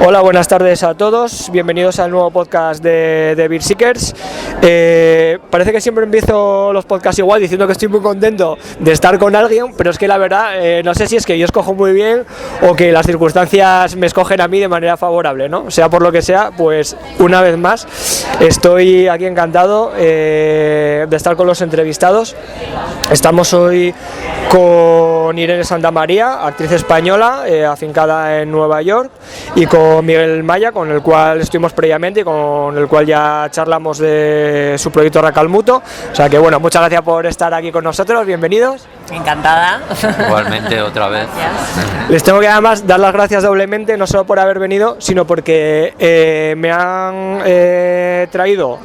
Hola, buenas tardes a todos, bienvenidos al nuevo podcast de Beer Seekers. Parece que siempre empiezo los podcasts igual diciendo que estoy muy contento de estar con alguien, pero es que la verdad no sé si es que yo escojo muy bien o que las circunstancias me escogen a mí de manera favorable, ¿no? Sea por lo que sea, pues una vez más estoy aquí encantado de estar con los entrevistados. Estamos hoy con Irene Santamaría, actriz española, afincada en Nueva York, y con Miguel Maya, con el cual estuvimos previamente y con el cual ya charlamos de su proyecto Racalmuto. O sea que bueno, muchas gracias por estar aquí con nosotros, bienvenidos. Encantada. Igualmente, otra vez. Gracias. Les tengo que además dar las gracias doblemente, no solo por haber venido, sino porque me han traído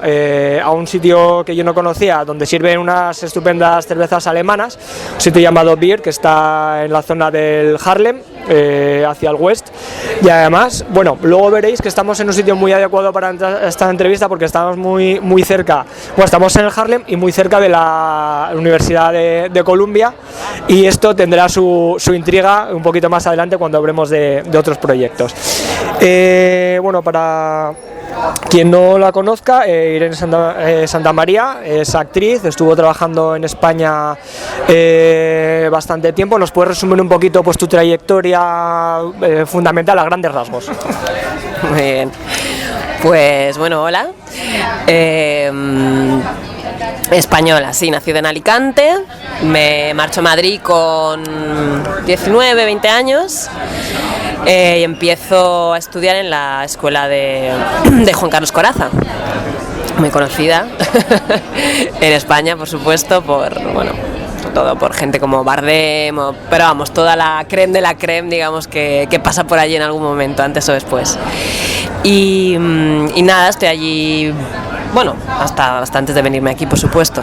a un sitio que yo no conocía, donde sirven unas estupendas cervezas alemanas, un sitio llamado Bier, que está en la zona del Harlem, hacia el West. Y además, bueno, luego veréis que estamos en un sitio muy adecuado para esta entrevista, porque estamos muy cerca, bueno, estamos en el Harlem y muy cerca de la Universidad de Columbia, y esto tendrá su intriga un poquito más adelante cuando hablemos de otros proyectos. Bueno, para quien no la conozca, Irene Santamaría es actriz, estuvo trabajando en España bastante tiempo. ¿Nos puedes resumir un poquito pues tu trayectoria fundamental a grandes rasgos? Muy bien. Pues bueno, hola. Española, sí, nacida en Alicante, me marcho a Madrid con 19, 20 años y empiezo a estudiar en la escuela de Juan Carlos Corazza, muy conocida en España, por supuesto, por gente como Bardem, pero vamos, toda la crème de la crème, digamos, que pasa por allí en algún momento, antes o después. Y nada, estoy allí, bueno, hasta antes de venirme aquí, por supuesto.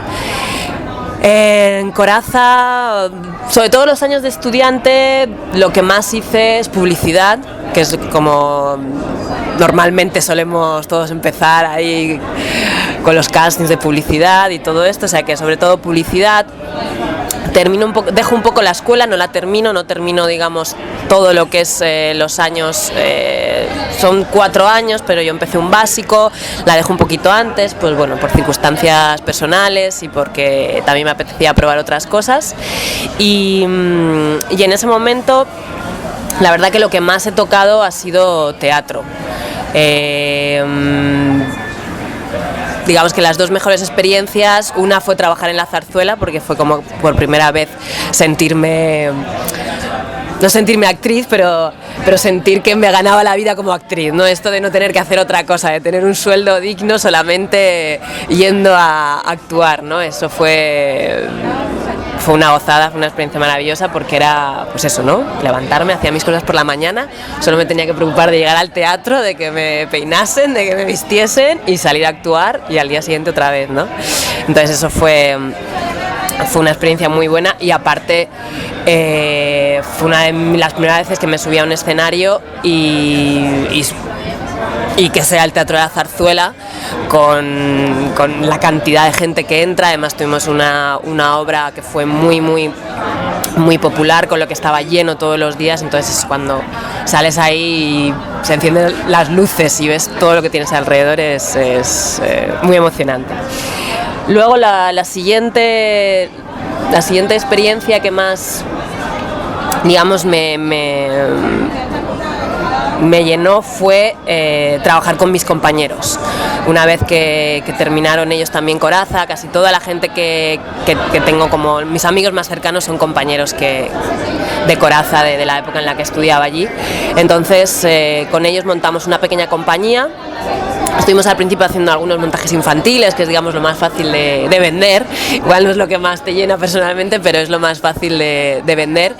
En Corazza, sobre todo los años de estudiante, lo que más hice es publicidad, que es como normalmente solemos todos empezar ahí con los castings de publicidad y todo esto, o sea que sobre todo publicidad. Dejo un poco la escuela, no termino, digamos, todo lo que es los años, son 4 años, pero yo empecé un básico, la dejo un poquito antes, pues bueno, por circunstancias personales y porque también me apetecía probar otras cosas, y en ese momento, la verdad que lo que más he tocado ha sido teatro. Digamos que las dos mejores experiencias, una fue trabajar en la zarzuela, porque fue como por primera vez no sentirme actriz, pero sentir que me ganaba la vida como actriz, ¿no? Esto de no tener que hacer otra cosa, de tener un sueldo digno solamente yendo a actuar, ¿no? Eso fue una gozada, fue una experiencia maravillosa, porque era, pues eso, ¿no? Levantarme, hacía mis cosas por la mañana, solo me tenía que preocupar de llegar al teatro, de que me peinasen, de que me vistiesen y salir a actuar, y al día siguiente otra vez, ¿no? Entonces eso fue una experiencia muy buena, y aparte fue una de las primeras veces que me subí a un escenario y que sea el Teatro de la Zarzuela con la cantidad de gente que entra. Además tuvimos una obra que fue muy popular, con lo que estaba lleno todos los días, entonces cuando sales ahí y se encienden las luces y ves todo lo que tienes alrededor es muy emocionante. Luego la siguiente experiencia que más, digamos, me llenó fue trabajar con mis compañeros. Una vez que terminaron ellos también Corazza, casi toda la gente que tengo como mis amigos más cercanos son compañeros de Corazza, de la época en la que estudiaba allí. Entonces con ellos montamos una pequeña compañía. Estuvimos al principio haciendo algunos montajes infantiles, que es, digamos, lo más fácil de vender. Igual no es lo que más te llena personalmente, pero es lo más fácil de vender.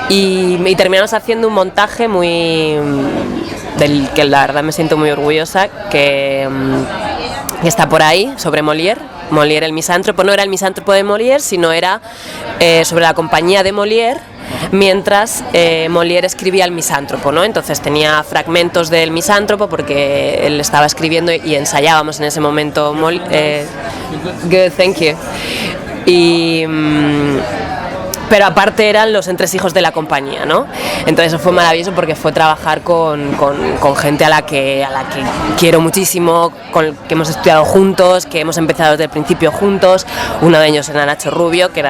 Y terminamos haciendo un montaje del que la verdad me siento muy orgullosa, que está por ahí, sobre Molière, el misántropo. No era el misántropo de Molière, sino era sobre la compañía de Molière, mientras Molière escribía el misántropo, ¿no? Entonces tenía fragmentos del misántropo, porque él estaba escribiendo y ensayábamos en ese momento. Good, thank you. pero aparte eran los entresijos de la compañía, ¿no? Entonces eso fue maravilloso porque fue trabajar con gente a la que quiero muchísimo, con que hemos estudiado juntos, que hemos empezado desde el principio juntos. Uno de ellos era Nacho Rubio, que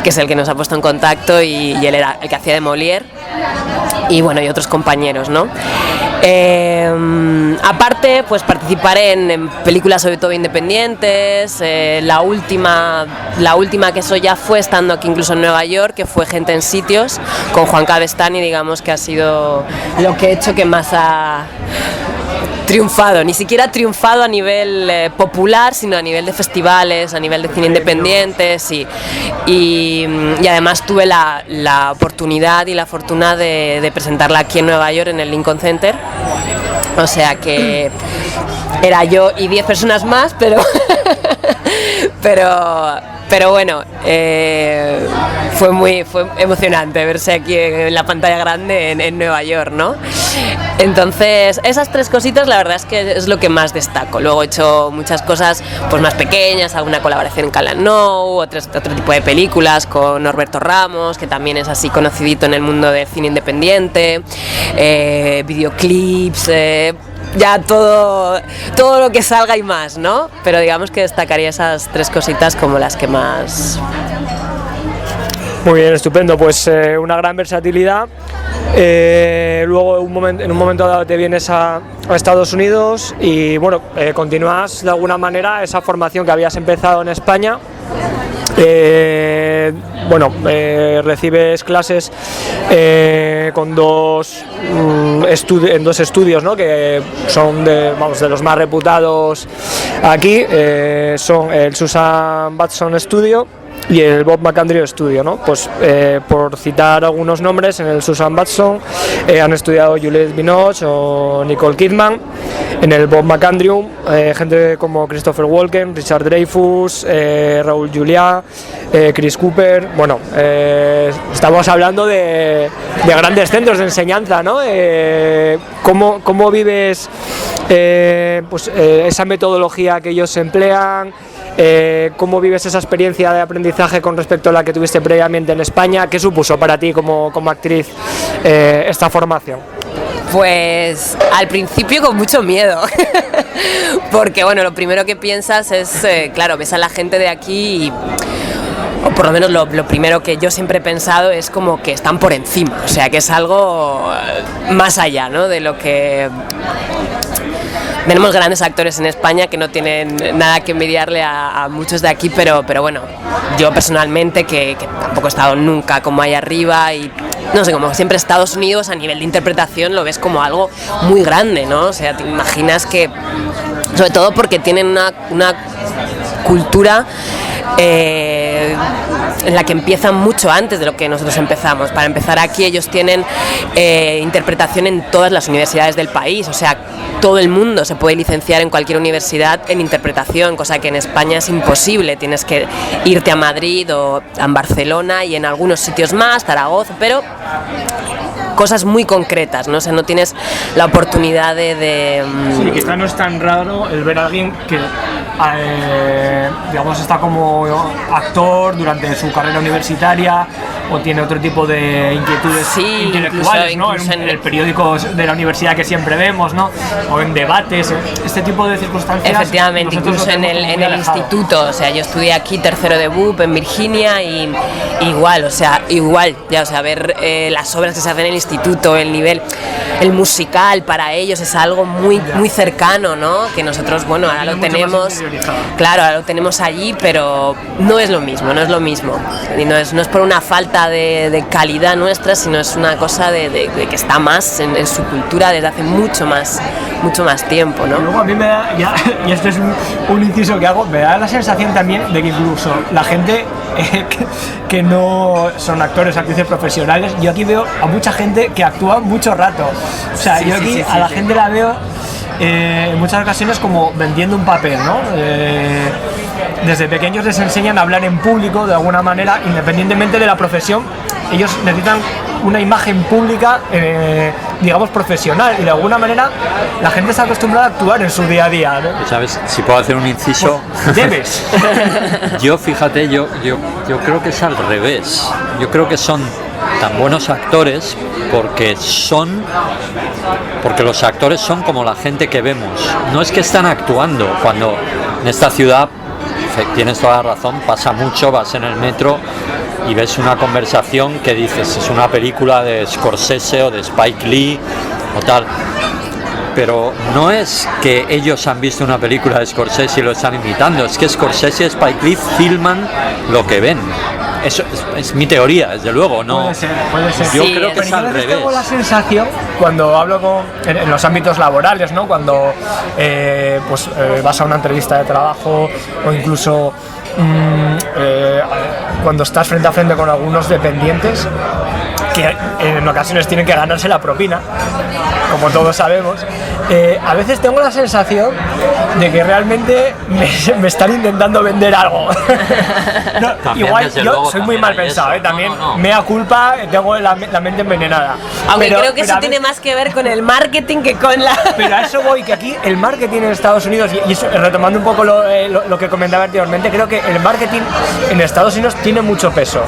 es el que nos ha puesto en contacto, y él era el que hacía de Molière, y bueno, y otros compañeros, ¿no? Aparte, pues participaré en películas sobre todo independientes. La última que eso ya fue estando aquí incluso en Nueva York, que fue Gente en Sitios, con Juan Cabestany, digamos que ha sido lo que he hecho que más ha triunfado, ni siquiera ha triunfado a nivel popular, sino a nivel de festivales, a nivel de cine independiente, sí. Y además tuve la oportunidad y la fortuna de presentarla aquí en Nueva York, en el Lincoln Center. O sea que era yo y 10 personas más, pero bueno, fue emocionante verse aquí en la pantalla grande en Nueva York, ¿no? Entonces, esas 3 cositas la verdad es que es lo que más destaco. Luego he hecho muchas cosas pues más pequeñas, alguna colaboración en Call & No, otro tipo de películas con Norberto Ramos, que también es así conocidito en el mundo del cine independiente, videoclips, ya todo lo que salga y más, ¿no? Pero digamos que destacaría esas 3 cositas como las que más... Muy bien, estupendo, pues una gran versatilidad. Luego en un momento dado te vienes a Estados Unidos y bueno, continúas de alguna manera esa formación que habías empezado en España. Recibes clases en dos estudios, ¿no? Que son de los más reputados aquí, son el Susan Batson Studio y el Bob McAndrew Studio, ¿no? Pues por citar algunos nombres, en el Susan Batson han estudiado Juliette Binoche o Nicole Kidman. En el Bob McAndrew gente como Christopher Walken, Richard Dreyfuss, Raúl Juliá, Chris Cooper. Bueno, estamos hablando de grandes centros de enseñanza, ¿no? ¿Cómo vives esa metodología que ellos emplean? ¿Cómo vives esa experiencia de aprendizaje con respecto a la que tuviste previamente en España? ¿Qué supuso para ti como actriz esta formación? Pues al principio con mucho miedo, porque bueno, lo primero que piensas es, claro, ves a la gente de aquí o por lo menos lo primero que yo siempre he pensado es como que están por encima, o sea que es algo más allá, ¿no? De lo que... Tenemos grandes actores en España que no tienen nada que envidiarle a muchos de aquí, pero bueno, yo personalmente que tampoco he estado nunca como ahí arriba y no sé, como siempre Estados Unidos a nivel de interpretación lo ves como algo muy grande, ¿no? O sea, te imaginas que, sobre todo porque tienen una cultura en la que empiezan mucho antes de lo que nosotros empezamos. Para empezar, aquí ellos tienen interpretación en todas las universidades del país, o sea, todo el mundo se puede licenciar en cualquier universidad en interpretación, cosa que en España es imposible. Tienes que irte a Madrid o a Barcelona y en algunos sitios más, Zaragoza, pero cosas muy concretas, ¿no? O sea, no tienes la oportunidad de... Sí, quizá no es tan raro el ver a alguien que digamos está como actor durante su carrera universitaria o tiene otro tipo de inquietudes intelectuales, incluso, ¿no? En el periódico de la universidad que siempre vemos, ¿no? O en debates, este tipo de circunstancias. Efectivamente, incluso en el instituto, o sea, yo estudié aquí tercero de BUP en Virginia y igual, ver las obras que se hacen en el instituto, el nivel, el musical para ellos es algo muy cercano, ¿no? Que nosotros, bueno, ahora lo tenemos, claro, ahora lo tenemos allí, pero no es lo mismo, y no es por una falta de calidad nuestra, sino es una cosa de que está más en su cultura desde hace mucho más tiempo, ¿no? Luego a mí me da, y esto es un inciso que hago, me da la sensación también de que incluso la gente que no son actrices profesionales, yo aquí veo a mucha gente que actúa mucho rato, o sea, yo aquí a la gente la veo en muchas ocasiones como vendiendo un papel, ¿no? Desde pequeños les enseñan a hablar en público de alguna manera, independientemente de la profesión. Ellos necesitan una imagen pública digamos, profesional, y de alguna manera la gente está acostumbrada a actuar en su día a día, ¿no? ¿Sabes? Si puedo hacer un inciso. Pues debes. Fíjate, yo creo que es al revés. Yo creo que son tan buenos actores porque los actores son como la gente que vemos. No es que están actuando. Cuando en esta ciudad, tienes toda la razón, pasa mucho, vas en el metro y ves una conversación que dices, es una película de Scorsese o de Spike Lee o tal. Pero no es que ellos han visto una película de Scorsese y lo están imitando, es que Scorsese y Spike Lee filman lo que ven. Eso es mi teoría, desde luego, ¿no? Puede ser. Yo Sí, creo que es al revés. Tengo la sensación, cuando hablo en los ámbitos laborales, ¿no? Cuando vas a una entrevista de trabajo o incluso cuando estás frente a frente con algunos dependientes que en ocasiones tienen que ganarse la propina, como todos sabemos, a veces tengo la sensación de que realmente me están intentando vender algo. No, También, igual desde yo luego, soy muy también mal hay pensado, eso. también No. mea culpa, tengo la mente envenenada. Aunque creo que eso a tiene veces- más que ver con el marketing que con la... Pero a eso voy, que aquí el marketing en Estados Unidos, y eso, retomando un poco lo que comentaba anteriormente, creo que el marketing en Estados Unidos tiene mucho peso.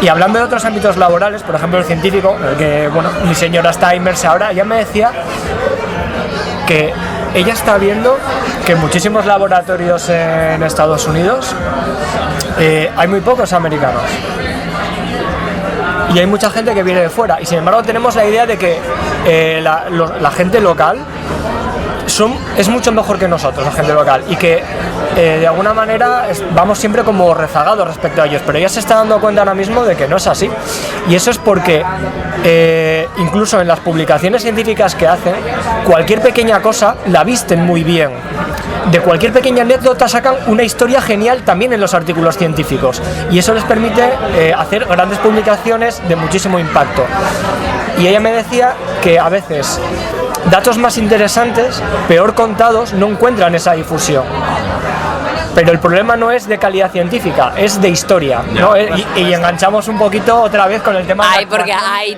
Y hablando de otros ámbitos laborales, por ejemplo el científico, en el que mi señora está inmersa ahora, ella me decía que ella está viendo que en muchísimos laboratorios en Estados Unidos hay muy pocos americanos. Y hay mucha gente que viene de fuera. Y sin embargo tenemos la idea de que la gente local es mucho mejor que nosotros, la gente local. Y que de alguna manera vamos siempre como rezagados respecto a ellos. Pero ella se está dando cuenta ahora mismo de que no es así. Y eso es porque incluso en las publicaciones científicas que hacen, cualquier pequeña cosa la visten muy bien. De cualquier pequeña anécdota sacan una historia genial también en los artículos científicos, y eso les permite hacer grandes publicaciones de muchísimo impacto. Y ella me decía que a veces datos más interesantes, peor contados, no encuentran esa difusión. Pero el problema no es de calidad científica, es de historia, ¿no? Y enganchamos un poquito otra vez con el tema de Ay, porque ahí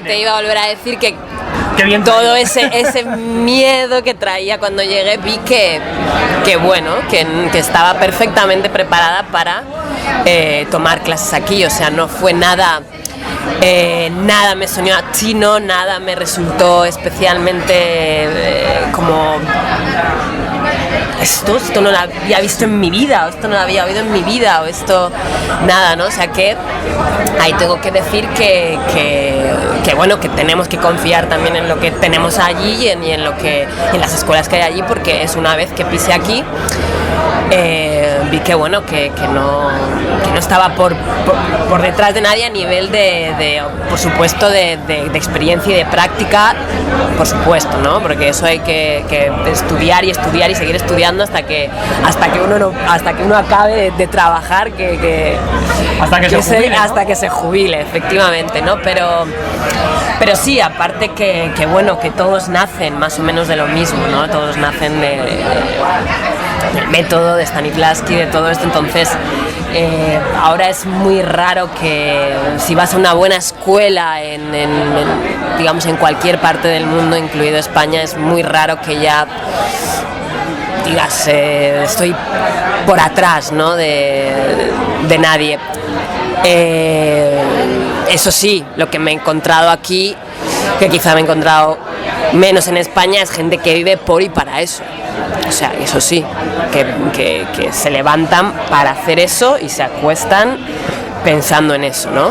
te iba a volver a decir que Qué bien todo ese miedo que traía cuando llegué, vi que estaba perfectamente preparada para tomar clases aquí. O sea, no fue nada me sonó a chino, nada me resultó especialmente como esto no lo había visto en mi vida, o esto no lo había oído en mi vida, o esto nada, ¿no? O sea que ahí tengo que decir que bueno, que tenemos que confiar también en lo que tenemos allí y en las escuelas que hay allí, porque es una vez que pise aquí vi que bueno, que no estaba por detrás de nadie a nivel de por supuesto de experiencia y de práctica, por supuesto, ¿no? Porque eso hay que estudiar y seguir estudiando hasta que uno acabe de trabajar, hasta que se jubile, efectivamente, ¿no? Pero sí, aparte que bueno, que todos nacen más o menos de lo mismo, ¿no? Todos nacen del método de Stanislavski, de todo esto. Entonces ahora es muy raro que si vas a una buena escuela digamos en cualquier parte del mundo, incluido España, es muy raro que ya digas estoy por atrás, ¿no? de nadie. Eso sí, lo que me he encontrado aquí, que quizá me he encontrado menos en España, es gente que vive por y para eso. O sea, eso sí, que se levantan para hacer eso y se acuestan pensando en eso, ¿no?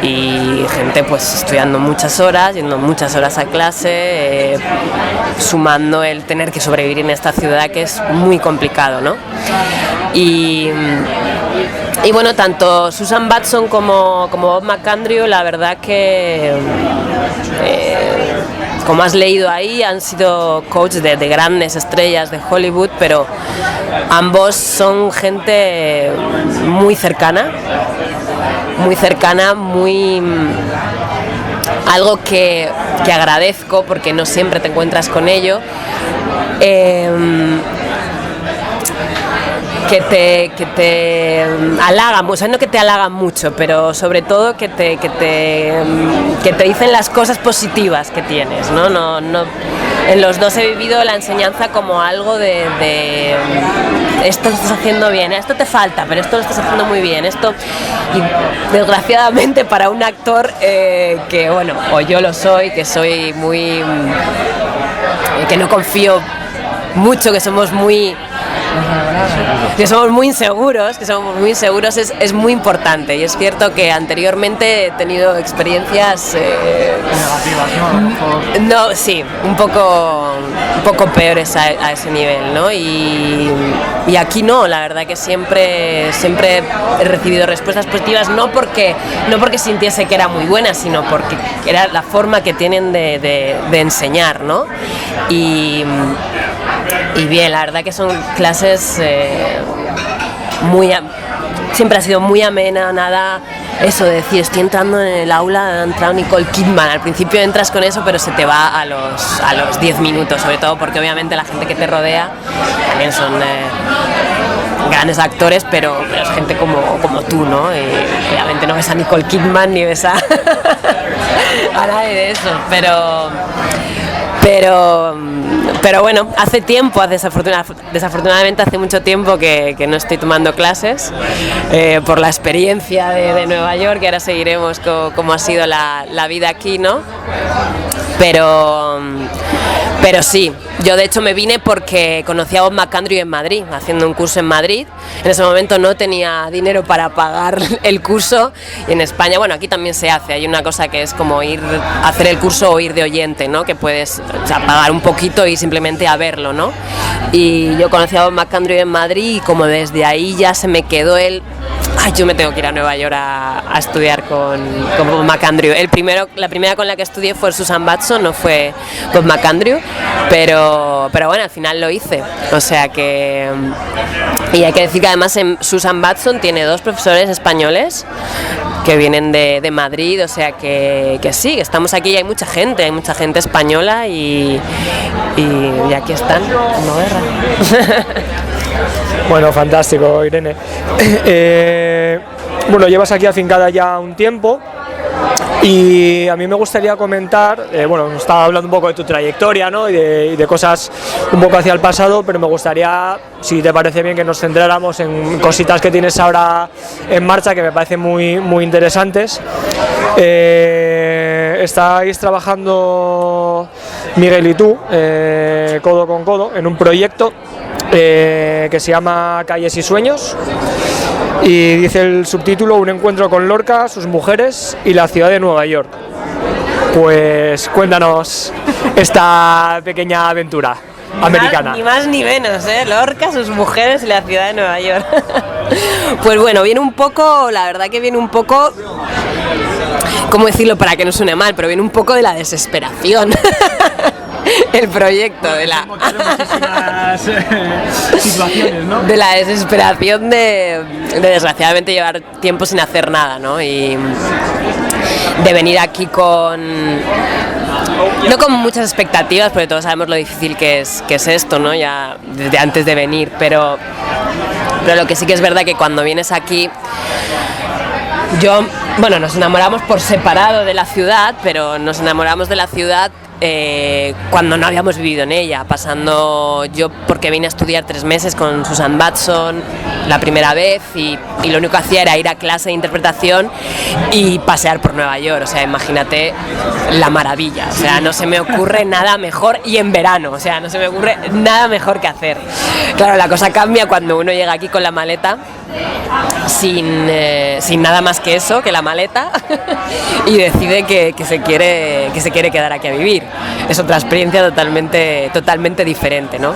Y gente pues estudiando muchas horas, yendo muchas horas a clase, sumando el tener que sobrevivir en esta ciudad que es muy complicado, ¿no? Y bueno, tanto Susan Batson como Bob McAndrew, la verdad que como has leído ahí, han sido coaches de grandes estrellas de Hollywood, pero ambos son gente muy cercana, algo que agradezco porque no siempre te encuentras con ello. que te halagan, o sea, no que te halagan mucho, pero sobre todo que te dicen las cosas positivas que tienes, ¿no? En los dos he vivido la enseñanza como algo de esto lo estás haciendo bien, esto te falta, pero esto lo estás haciendo muy bien, esto, y desgraciadamente para un actor que, bueno, o yo lo soy, que soy muy, que no confío mucho, que somos muy inseguros, es muy importante. Y es cierto que anteriormente he tenido experiencias un poco peores a ese nivel, ¿no? Y aquí no, la verdad que siempre he recibido respuestas positivas, no porque sintiese que era muy buena, sino porque era la forma que tienen de enseñar, ¿no? Y bien, la verdad que son clases siempre ha sido muy amena, nada eso de decir estoy entrando en el aula, ha entrado Nicole Kidman, al principio entras con eso pero se te va a los 10 minutos, sobre todo porque obviamente la gente que te rodea también son grandes actores, pero es gente como tú, ¿no? Y obviamente no ves a Nicole Kidman ni ves a nadie de eso, pero bueno, hace tiempo, desafortunadamente hace mucho tiempo que no estoy tomando clases por la experiencia de Nueva York, y ahora seguiremos cómo ha sido la vida aquí, ¿no? Pero sí, yo de hecho me vine porque conocí a Bob McAndrew en Madrid, haciendo un curso en Madrid. En ese momento no tenía dinero para pagar el curso, y en España, bueno, aquí también se hace, hay una cosa que es como ir a hacer el curso o ir de oyente, ¿no? Que puedes, o sea, pagar un poquito y simplemente a verlo, ¿no? Y yo conocí a Bob McAndrew en Madrid, y como desde ahí ya se me quedó yo me tengo que ir a Nueva York a estudiar con Bob McAndrew. La primera con la que estudié fue Susan Batson, no fue Bob McAndrew, pero bueno, al final lo hice. O sea que... Y hay que decir que además Susan Batson tiene 2 profesores españoles que vienen de Madrid, o sea que sí, estamos aquí y hay mucha gente española y aquí están, no guerra. Bueno, fantástico, Irene. Bueno, llevas aquí afincada ya un tiempo y a mí me gustaría comentar, bueno, estaba hablando un poco de tu trayectoria, ¿no? y de cosas un poco hacia el pasado, pero me gustaría, si te parece bien, que nos centráramos en cositas que tienes ahora en marcha que me parecen muy, muy interesantes. Estáis trabajando, Miguel y tú, codo con codo, en un proyecto que se llama Calles y Sueños, y dice el subtítulo: un encuentro con Lorca, sus mujeres y la ciudad de Nueva York. Pues cuéntanos esta pequeña aventura americana. Ni más ni menos, Lorca, sus mujeres y la ciudad de Nueva York. Pues bueno, la verdad que viene un poco, ¿cómo decirlo para que no suene mal? Pero viene un poco de la desesperación. El proyecto de la situaciones, ¿no? De la desesperación de desgraciadamente llevar tiempo sin hacer nada, ¿no? Y de venir aquí no con muchas expectativas, porque todos sabemos lo difícil que es esto, ¿no? Ya desde antes de venir, pero lo que sí que es verdad que cuando vienes aquí, nos enamoramos por separado de la ciudad, pero nos enamoramos de la ciudad cuando no habíamos vivido en ella, yo porque vine a estudiar 3 meses con Susan Batson la primera vez, y lo único que hacía era ir a clase de interpretación y pasear por Nueva York, o sea, imagínate la maravilla, o sea, no se me ocurre nada mejor, y en verano, o sea, no se me ocurre nada mejor que hacer. Claro, la cosa cambia cuando uno llega aquí con la maleta sin nada más que eso, que la maleta, y decide que se quiere quedar aquí a vivir. Es otra experiencia totalmente diferente, ¿no?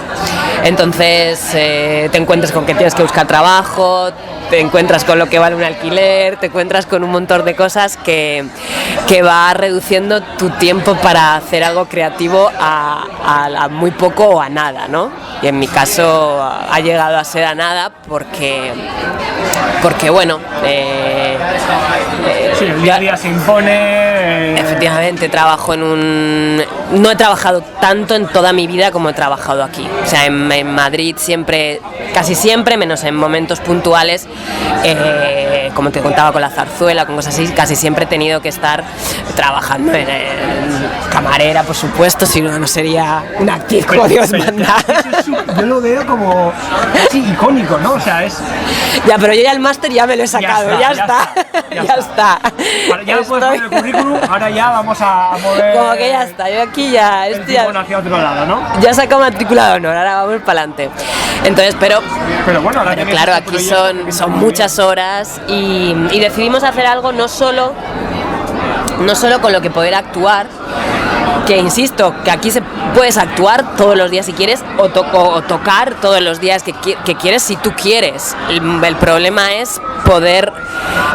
Entonces te encuentras con que tienes que buscar trabajo, te encuentras con lo que vale un alquiler, te encuentras con un montón de cosas que va reduciendo tu tiempo para hacer algo creativo a muy poco o a nada, ¿no? Y en mi caso ha llegado a ser a nada porque bueno, sí, el día a día se impone, Efectivamente, trabajo en un... No he trabajado tanto en toda mi vida como he trabajado aquí. O sea, en Madrid siempre, casi siempre, menos en momentos puntuales, como te contaba con la zarzuela, con cosas así, casi siempre he tenido que estar trabajando en camarera, por supuesto, si no, no sería una actriz como Dios manda. Yo lo veo como casi icónico, ¿no? O sea, es... Ya, pero yo ya el máster ya me lo he sacado, ya está. Vale, ya lo puedes poner en el currículum, ahora ya vamos a mover... Como que ya está, yo aquí ya... hacia otro lado, ¿no? Ya he sacado matrícula de honor, ahora vamos para adelante. Entonces, pero bueno, ahora claro, aquí son muchas horas y decidimos hacer algo no solo con lo que poder actuar, que insisto, que aquí puedes actuar todos los días si quieres o tocar todos los días que quieres si tú quieres. El problema es poder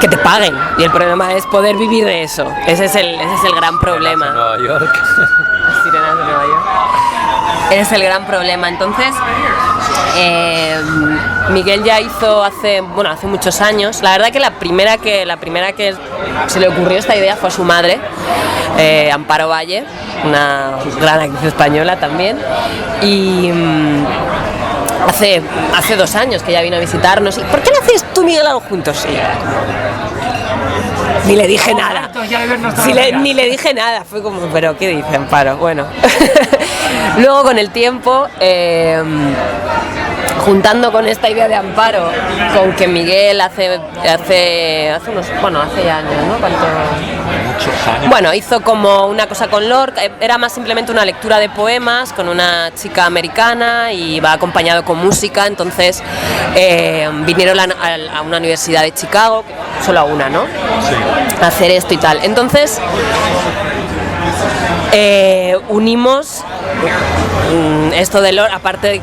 que te paguen y el problema es poder vivir de eso. Ese es el gran problema. Nueva York. Las sirenas de Nueva York. Ese es el gran problema. Entonces, Miguel ya hizo hace muchos años. La verdad que la primera que se le ocurrió esta idea fue a su madre, Amparo Valle, una gran actriz española también. Y hace 2 años que ella vino a visitarnos. ¿Y por qué no hacéis tú, Miguel, algo juntos? Sí. Ni le dije nada. Ni le dije nada. Fue como, ¿pero qué dice Amparo? Bueno. Luego con el tiempo, juntando con esta idea de Amparo, con que Miguel hace ya años, ¿no? Muchos años. Bueno, hizo como una cosa con Lorca, era más simplemente una lectura de poemas con una chica americana y va acompañado con música, entonces vinieron a una universidad de Chicago, solo a una, ¿no? Sí. A hacer esto y tal. Entonces, unimos esto de Lorca, aparte de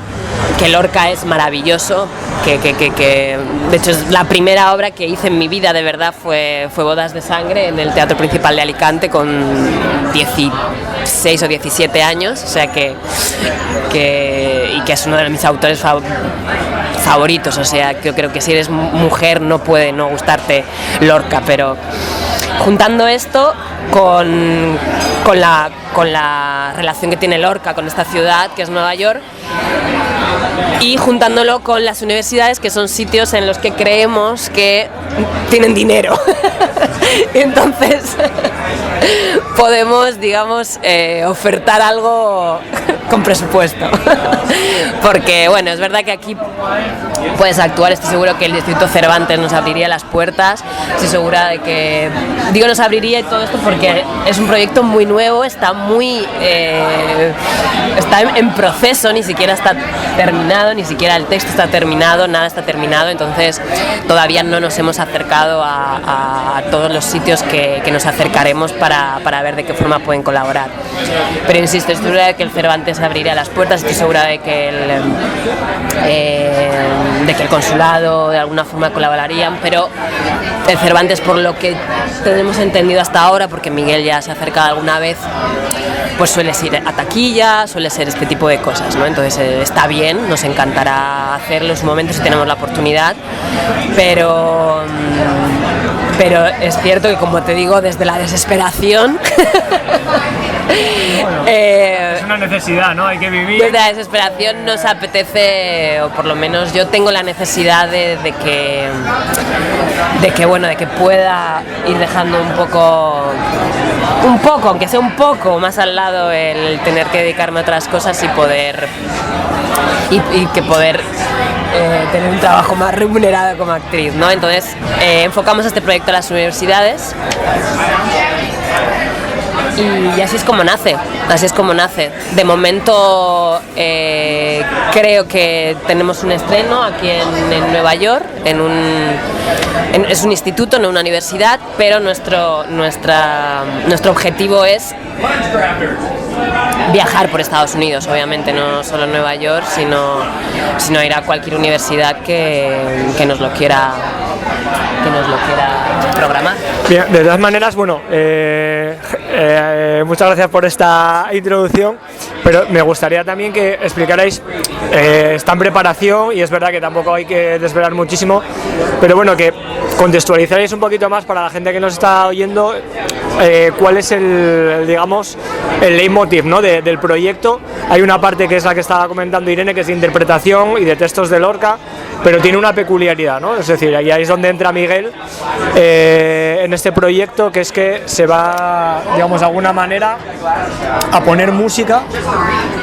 que Lorca es maravilloso, que de hecho es la primera obra que hice en mi vida de verdad, fue Bodas de Sangre en el Teatro Principal de Alicante con 16 o 17 años, o sea que es uno de mis autores favoritos, o sea que yo creo que si eres mujer no puede no gustarte Lorca, pero juntando esto con la relación que tiene Lorca con esta ciudad que es Nueva York, y juntándolo con las universidades, que son sitios en los que creemos que tienen dinero. Entonces podemos, digamos, ofertar algo con presupuesto. Porque, bueno, es verdad que aquí puedes actuar, estoy seguro que el Distrito Cervantes nos abriría las puertas, estoy segura de que... Digo nos abriría y todo esto porque es un proyecto muy nuevo, está en proceso, ni siquiera está terminado, ni siquiera el texto está terminado, nada está terminado, entonces todavía no nos hemos acercado a todos los sitios que nos acercaremos para ver de qué forma pueden colaborar. Pero insisto, estoy segura de que el Cervantes abriría las puertas, estoy segura de que el consulado de alguna forma colaborarían, pero el Cervantes, por lo que tenemos entendido hasta ahora, porque Miguel ya se ha acercado alguna vez, pues suele ir a taquilla, suele ser este tipo de cosas, ¿no? Entonces está bien, nos encantará hacerlo en su momento si tenemos la oportunidad, pero es cierto que, como te digo, desde la desesperación es una necesidad, ¿no? Hay que vivir. Desde la desesperación nos apetece, o por lo menos yo tengo la necesidad de que pueda ir dejando un poco, aunque sea un poco más al lado, el tener que dedicarme a otras cosas y poder tener un trabajo más remunerado como actriz, ¿no? Entonces enfocamos este proyecto a las universidades y así es como nace. De momento creo que tenemos un estreno aquí en Nueva York, es un instituto, no una universidad, pero nuestro objetivo es viajar por Estados Unidos, obviamente no solo en Nueva York, sino ir a cualquier universidad que nos lo quiera programar. Bien, de todas maneras, bueno, muchas gracias por esta introducción, pero me gustaría también que explicarais, está en preparación y es verdad que tampoco hay que desvelar muchísimo, pero bueno, que contextualizaréis un poquito más para la gente que nos está oyendo cuál es el leitmotiv, ¿no? del proyecto. Hay una parte que es la que estaba comentando Irene, que es de interpretación y de textos de Lorca, pero tiene una peculiaridad, ¿no? Es decir, ahí es donde entra Miguel en este proyecto, que es que se va, digamos, de alguna manera a poner música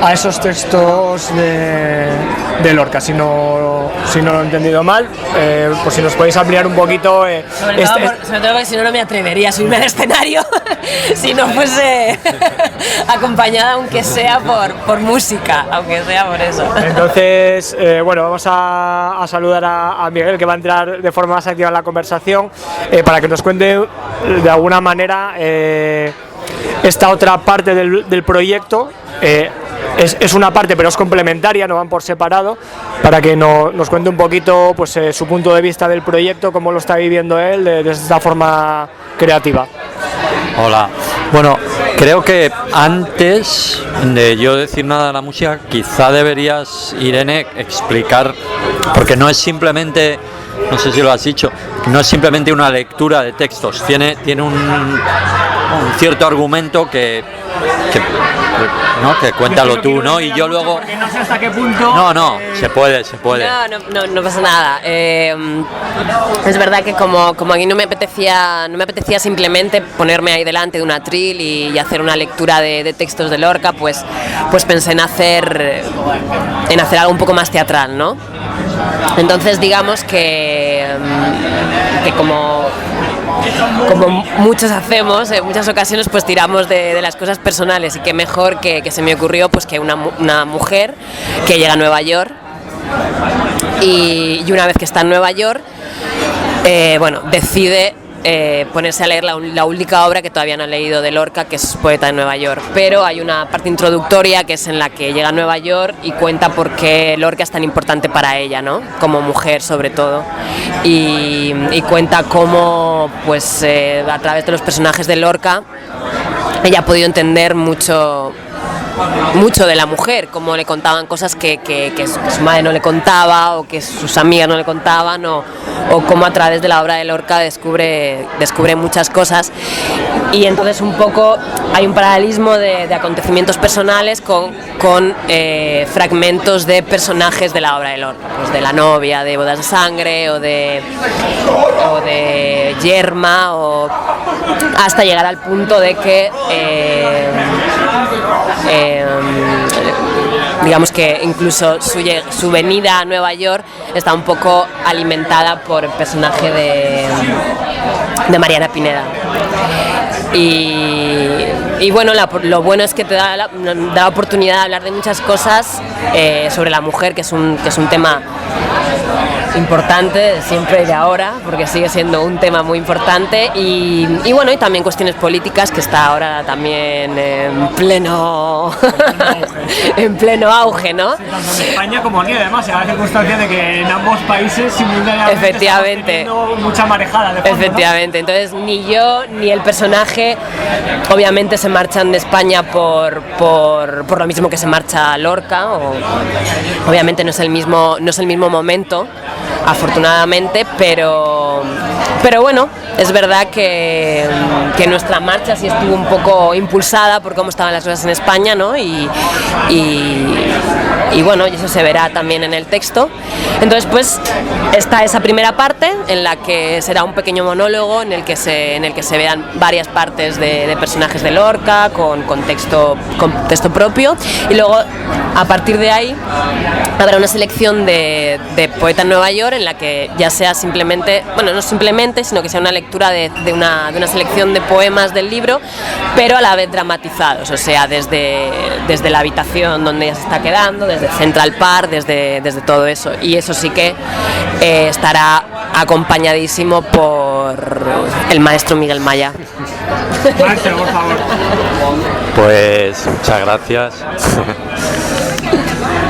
a esos textos de Lorca, si no lo he entendido mal, pues si nos podéis ampliar un poquito. Sobre todo porque si no me atrevería a subirme al escenario si no fuese acompañada, aunque sea por música, aunque sea por eso. Entonces, bueno, vamos a saludar a Miguel, que va a entrar de forma más activa en la conversación, para que nos cuente de alguna manera esta otra parte del proyecto. Es una parte, pero es complementaria, no van por separado, para que nos cuente un poquito, pues, su punto de vista del proyecto, cómo lo está viviendo él de esta forma creativa. Hola. Bueno, creo que antes de yo decir nada de la música, quizá deberías, Irene, explicar, porque no es simplemente, no sé si lo has dicho, no es simplemente una lectura de textos, tiene un cierto argumento que cuéntalo tú, ¿no? Y yo luego... Porque no sé hasta qué punto... No, se puede. No pasa nada. Es verdad que como aquí no me apetecía simplemente ponerme ahí delante de un atril y hacer una lectura de textos de Lorca, pues pensé en hacer algo un poco más teatral, ¿no? Entonces, digamos que como muchos hacemos, en muchas ocasiones pues tiramos de las cosas personales, y qué mejor que se me ocurrió pues que una mujer que llega a Nueva York y una vez que está en Nueva York, decide ponerse a leer la única obra que todavía no ha leído de Lorca, que es Poeta de Nueva York, pero hay una parte introductoria que es en la que llega a Nueva York y cuenta por qué Lorca es tan importante para ella, ¿no? Como mujer sobre todo, y cuenta cómo pues a través de los personajes de Lorca ella ha podido entender mucho de la mujer, como le contaban cosas que su madre no le contaba, o que sus amigas no le contaban, o como a través de la obra de Lorca descubre muchas cosas. Y entonces un poco hay un paralelismo de acontecimientos personales con fragmentos de personajes de la obra de Lorca, pues de la novia de Bodas de Sangre, o de Yerma, o hasta llegar al punto de que digamos que incluso su venida a Nueva York está un poco alimentada por el personaje de Mariana Pineda. Y bueno, lo bueno es que te da la oportunidad de hablar de muchas cosas sobre la mujer, que es un tema importante de siempre y de ahora, porque sigue siendo un tema muy importante, y bueno, y también cuestiones políticas, que está ahora también en pleno auge, ¿no? Sí, tanto en España como aquí, además, se da la circunstancia de que en ambos países simultáneamente efectivamente estamos teniendo mucha marejada de fondo, efectivamente, ¿no? Entonces ni yo ni el personaje obviamente se marchan de España por lo mismo que se marcha Lorca, obviamente no es el mismo momento, afortunadamente, pero bueno, es verdad que nuestra marcha sí estuvo un poco impulsada por cómo estaban las cosas en España, ¿no? Y bueno, y eso se verá también en el texto. Entonces, pues está esa primera parte en la que será un pequeño monólogo en el que se vean varias partes de personajes de Lorca con texto propio, y luego a partir de ahí habrá una selección de Poeta en Nueva York, en la que ya sea simplemente, bueno, no simplemente, sino que sea una lectura de una selección de poemas del libro, pero a la vez dramatizados, o sea, desde la habitación donde ella se está quedando, desde Central Park, desde todo eso. Y eso sí que estará acompañadísimo por el maestro Miguel Maya. Maestro, por favor. Pues muchas gracias.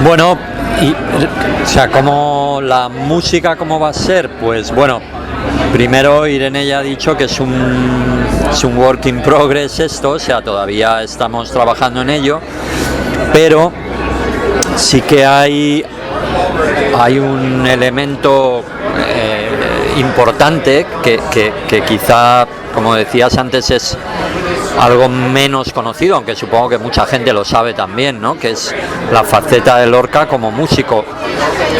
Bueno, o sea, ¿cómo la música cómo va a ser? Pues bueno, primero Irene ya ha dicho que es un work in progress esto, o sea, todavía estamos trabajando en ello, pero sí que hay un elemento importante que quizá, como decías antes, es algo menos conocido, aunque supongo que mucha gente lo sabe también, ¿no? Que es la faceta de Lorca como músico.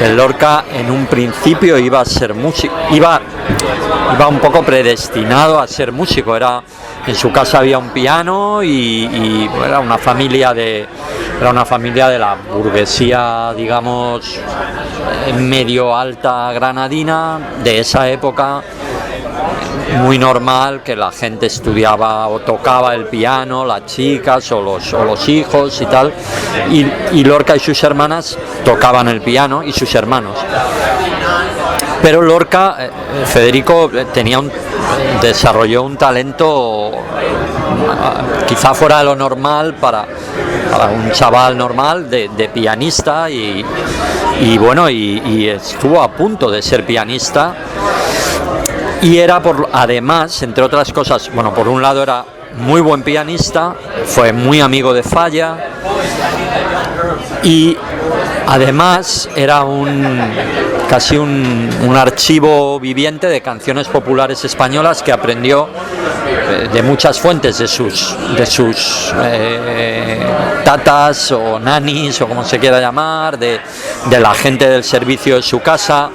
El Lorca en un principio iba a ser músico, iba un poco predestinado a ser músico. En su casa había un piano y era una familia de la burguesía, digamos, medio alta granadina de esa época. Muy normal que la gente estudiaba o tocaba el piano, las chicas o los hijos y tal, y Lorca y sus hermanas tocaban el piano, y sus hermanos. Pero Lorca, Federico, desarrolló un talento quizá fuera de lo normal para un chaval normal de pianista, y estuvo a punto de ser pianista. Y era, además, entre otras cosas, bueno, por un lado era muy buen pianista, fue muy amigo de Falla, y además era casi un archivo viviente de canciones populares españolas que aprendió de muchas fuentes, de sus tatas o nanis o como se quiera llamar, de la gente del servicio de su casa,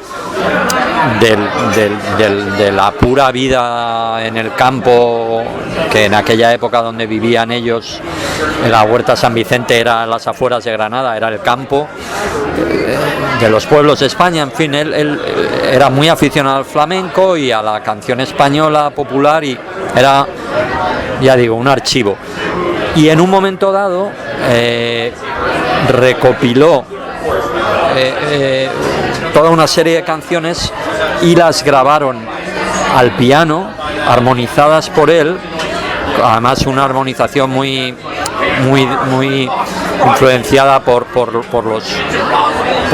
de la pura vida en el campo, que en aquella época donde vivían ellos, en la Huerta San Vicente, era las afueras de Granada, era el campo, de los pueblos de España. En fin, él era muy aficionado al flamenco y a la canción española popular, y era, ya digo, un archivo. Y en un momento dado recopiló toda una serie de canciones y las grabaron al piano, armonizadas por él, además una armonización muy influenciada por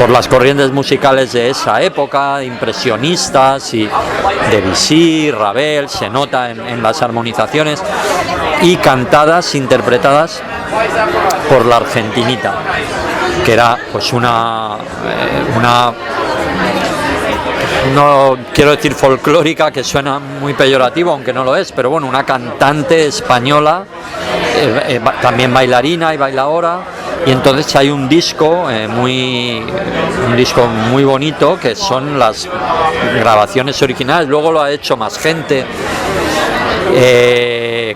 las corrientes musicales de esa época, impresionistas, y Debussy, Ravel, se nota en las armonizaciones, y cantadas, interpretadas por la Argentinita, que era pues una no quiero decir folclórica, que suena muy peyorativo, aunque no lo es, pero bueno, una cantante española, también bailarina y bailaora. Y entonces hay un disco muy bonito, que son las grabaciones originales. Luego lo ha hecho más gente,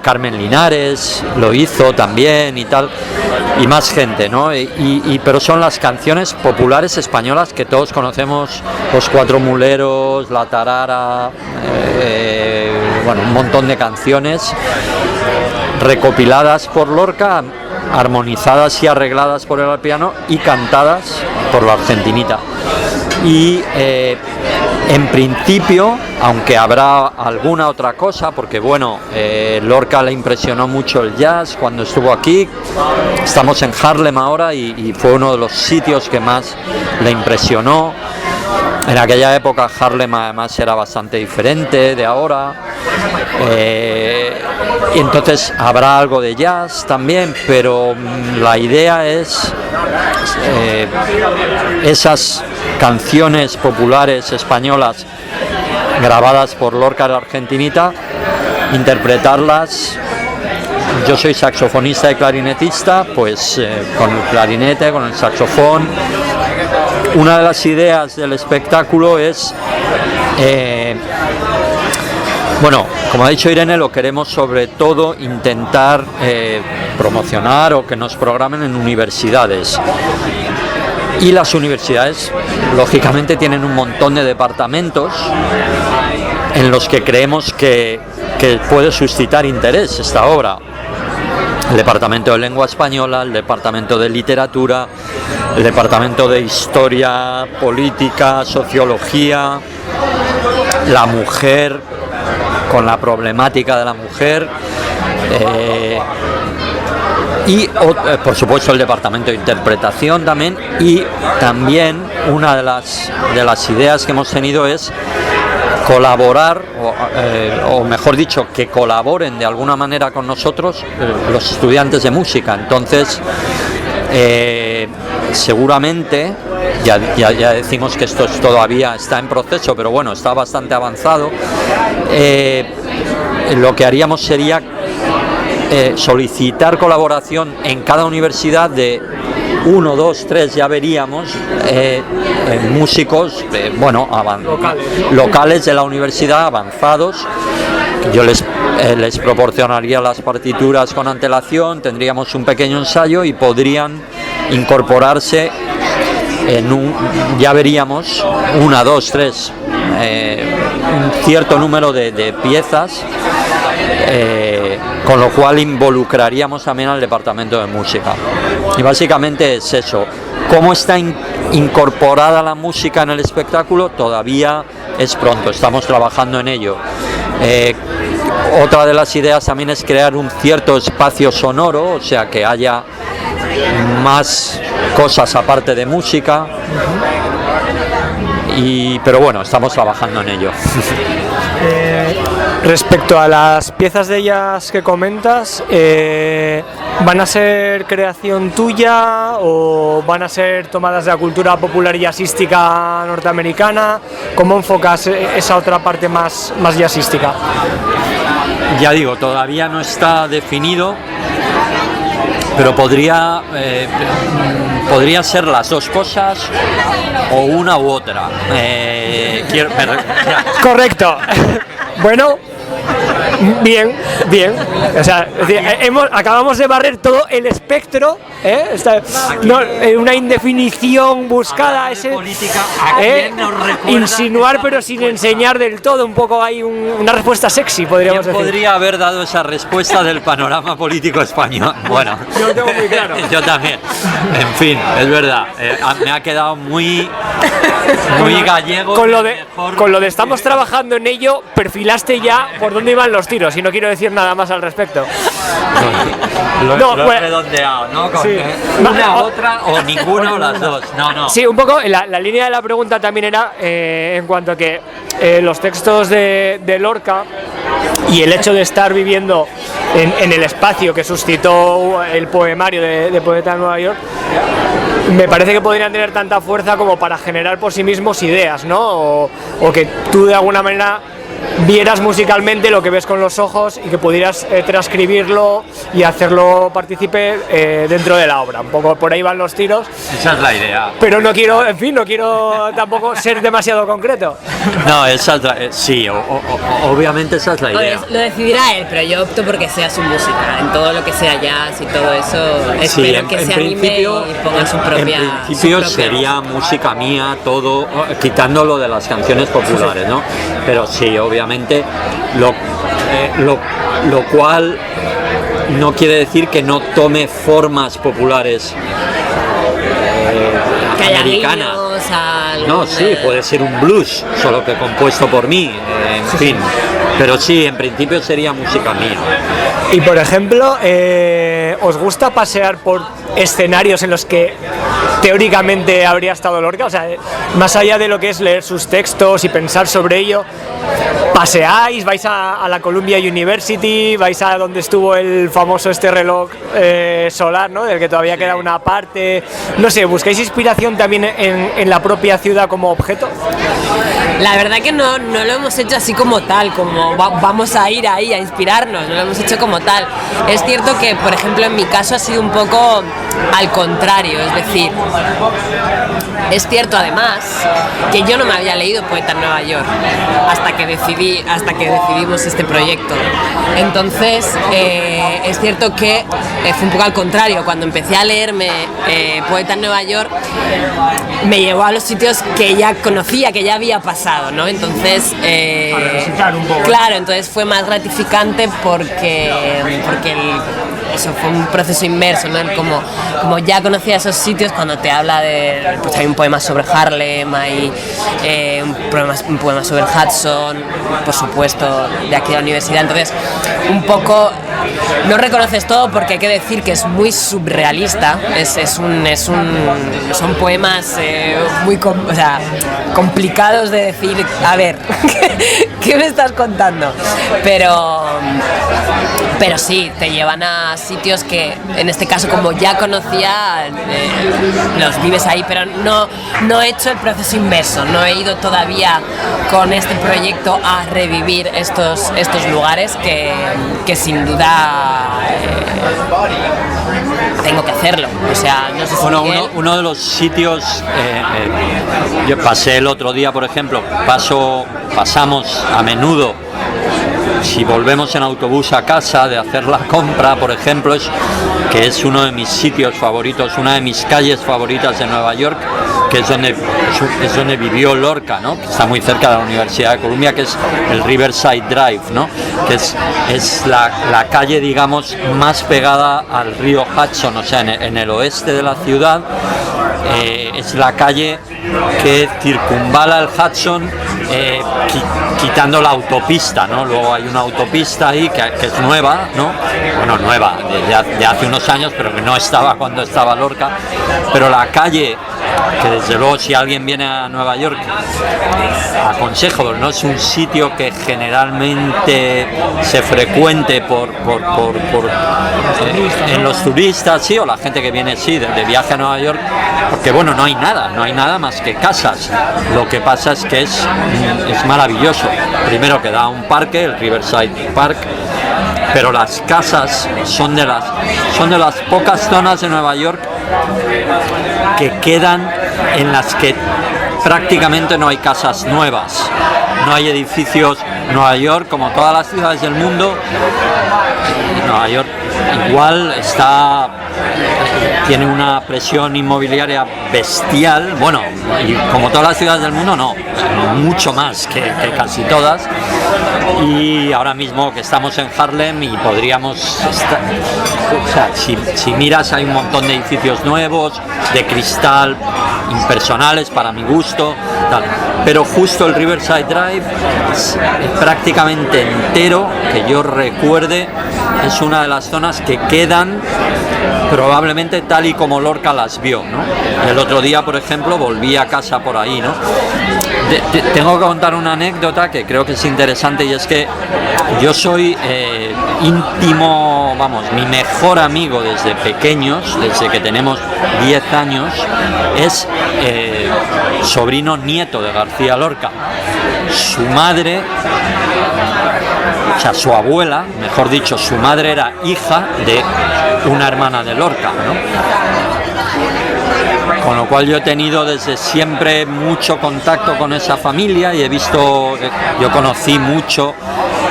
Carmen Linares lo hizo también y tal, y más gente, ¿no? Pero son las canciones populares españolas que todos conocemos, Los Cuatro Muleros, La Tarara, bueno, un montón de canciones recopiladas por Lorca, armonizadas y arregladas por él al piano y cantadas por la Argentinita. Y en principio, aunque habrá alguna otra cosa, porque bueno, Lorca le impresionó mucho el jazz cuando estuvo aquí. Estamos en Haarlem ahora y fue uno de los sitios que más le impresionó. En aquella época Haarlem además era bastante diferente de ahora. Y entonces habrá algo de jazz también, pero la idea es esas canciones populares españolas grabadas por Lorca la Argentinita, interpretarlas. Yo soy saxofonista y clarinetista, pues con el clarinete, con el saxofón. Una de las ideas del espectáculo es, bueno, como ha dicho Irene, lo queremos sobre todo intentar promocionar o que nos programen en universidades. Y las universidades, lógicamente, tienen un montón de departamentos en los que creemos que puede suscitar interés esta obra. El departamento de lengua española, el departamento de literatura, el departamento de historia, política, sociología, la mujer, con la problemática de la mujer, y por supuesto el departamento de interpretación también. Y también una de las ideas que hemos tenido es colaborar, o mejor dicho, que colaboren de alguna manera con nosotros los estudiantes de música. Entonces seguramente ya decimos que esto todavía está en proceso, pero bueno, está bastante avanzado. Lo que haríamos sería solicitar colaboración en cada universidad de 1, 2, 3, ya veríamos, músicos locales de la universidad, avanzados. Yo les proporcionaría las partituras con antelación, tendríamos un pequeño ensayo y podrían incorporarse ya veríamos 1, 2, 3, un cierto número de piezas, con lo cual involucraríamos también al departamento de música. Y básicamente es eso. ¿Cómo está incorporada la música en el espectáculo? Todavía es pronto, estamos trabajando en ello. Otra de las ideas también es crear un cierto espacio sonoro, o sea, que haya más cosas aparte de música. Pero bueno, estamos trabajando en ello. Respecto a las piezas de ellas que comentas, ¿van a ser creación tuya o van a ser tomadas de la cultura popular jazzística norteamericana? ¿Cómo enfocas esa otra parte más jazzística? Ya digo, todavía no está definido, pero podría ser las dos cosas o una u otra. Correcto. Bueno, bien. O sea, acabamos de barrer todo el espectro, una indefinición buscada, insinuar pero sin enseñar del todo, un poco hay una respuesta sexy, podríamos decir. Podría haber dado esa respuesta del panorama político español. Bueno, yo lo tengo muy claro. Yo también. En fin, es verdad. Me ha quedado muy gallego. Con lo de estamos trabajando en ello, perfilaste ya por dónde iban los tiros y no quiero decir nada más al respecto. Lo he redondeado, ¿no? Sí. Otra o ninguna o las dos. No. Sí, un poco la línea de la pregunta también era en cuanto a que los textos de Lorca y el hecho de estar viviendo en el espacio que suscitó el poemario de Poeta de Nueva York, me parece que podrían tener tanta fuerza como para generar por sí mismos ideas, ¿no? O que tú de alguna manera vieras musicalmente lo que ves con los ojos y que pudieras transcribirlo y hacerlo partícipe dentro de la obra. Un poco por ahí van los tiros. Esa es la idea. Pero no quiero tampoco ser demasiado concreto. No, esa es sí, obviamente esa es la idea. Lo decidirá él, pero yo opto porque sea su música, en todo lo que sea jazz y todo eso. Espero que se anime y ponga su propia. En principio sería música mía, todo, quitándolo de las canciones populares, ¿no? Pero sí, obviamente, lo cual no quiere decir que no tome formas populares americanas. No, sí, puede ser un blues, solo que compuesto por mí, en fin. Pero sí, en principio sería música mía. Y por ejemplo, ¿os gusta pasear por escenarios en los que teóricamente habría estado Lorca? O sea, más allá de lo que es leer sus textos y pensar sobre ello, ¿paseáis? ¿Vais a la Columbia University? ¿Vais a donde estuvo el famoso reloj solar, ¿no? Del que todavía queda una parte? No sé, ¿buscáis inspiración también en la propia ciudad como objeto? La verdad que no lo hemos hecho así como tal, como vamos a ir ahí a inspirarnos, no lo hemos hecho como tal. Es cierto que, por ejemplo, en mi caso ha sido un poco al contrario, es decir, es cierto además que yo no me había leído Poeta en Nueva York hasta que decidimos este proyecto. Entonces, es cierto que fue un poco al contrario, cuando empecé a leerme Poeta en Nueva York, me llevó a los sitios que ya conocía, que ya había pasado, ¿no? Entonces, claro, entonces fue más gratificante porque eso fue un proceso inmerso, ¿no? Como ya conocía esos sitios, cuando te habla de, pues hay un poema sobre Harlem, hay un poema sobre el Hudson, por supuesto, de aquí de la universidad. Entonces, un poco no reconoces todo porque hay que decir que es muy surrealista, son poemas muy complicados de decir, a ver, ¿qué me estás contando? Pero sí, te llevan a sitios que en este caso, como ya conocía, los vives ahí, pero no he hecho el proceso inverso, no he ido todavía con este proyecto a revivir estos lugares que sin duda tengo que hacerlo. O sea, no sé si bueno, uno de los sitios, yo pasé el otro día, por ejemplo, pasamos a menudo, si volvemos en autobús a casa, de hacer la compra, por ejemplo, que es uno de mis sitios favoritos, una de mis calles favoritas de Nueva York, que es donde vivió Lorca, ¿no? Que está muy cerca de la Universidad de Columbia, que es el Riverside Drive, ¿no? Que es la calle, digamos, más pegada al río Hudson, o sea, en el oeste de la ciudad. Es la calle que circunvala el Hudson, quitando la autopista, ¿no? Luego hay una autopista ahí que es nueva, ¿no? Bueno, nueva, de hace unos años, pero que no estaba cuando estaba Lorca. Pero la calle, que desde luego si alguien viene a Nueva York, aconsejo, no es un sitio que generalmente se frecuente en los turistas, sí, o la gente que viene, sí, de viaje a Nueva York, porque bueno, no hay nada más que casas. Lo que pasa es que es maravilloso. Primero que da un parque, el Riverside Park, pero las casas son de las pocas zonas de Nueva York que quedan en las que prácticamente no hay casas nuevas, no hay edificios. Nueva York, como todas las ciudades del mundo, Nueva York igual tiene una presión inmobiliaria bestial, bueno, y como todas las ciudades del mundo, no, mucho más que casi todas. Y ahora mismo que estamos en Harlem y podríamos estar, o sea, si miras, hay un montón de edificios nuevos, de cristal, impersonales para mi gusto, tal. Pero justo el Riverside Drive es prácticamente entero, que yo recuerde, es una de las zonas que quedan probablemente tal y como Lorca las vio, ¿no? El otro día, por ejemplo, volví a casa por ahí, ¿no? Tengo que contar una anécdota que creo que es interesante, y es que yo soy íntimo, vamos, mi mejor amigo desde pequeños, desde que tenemos 10 años, es sobrino nieto de García Lorca. Su madre, o sea, su abuela, mejor dicho, su madre era hija de una hermana de Lorca, ¿no? Con lo cual yo he tenido desde siempre mucho contacto con esa familia y yo conocí mucho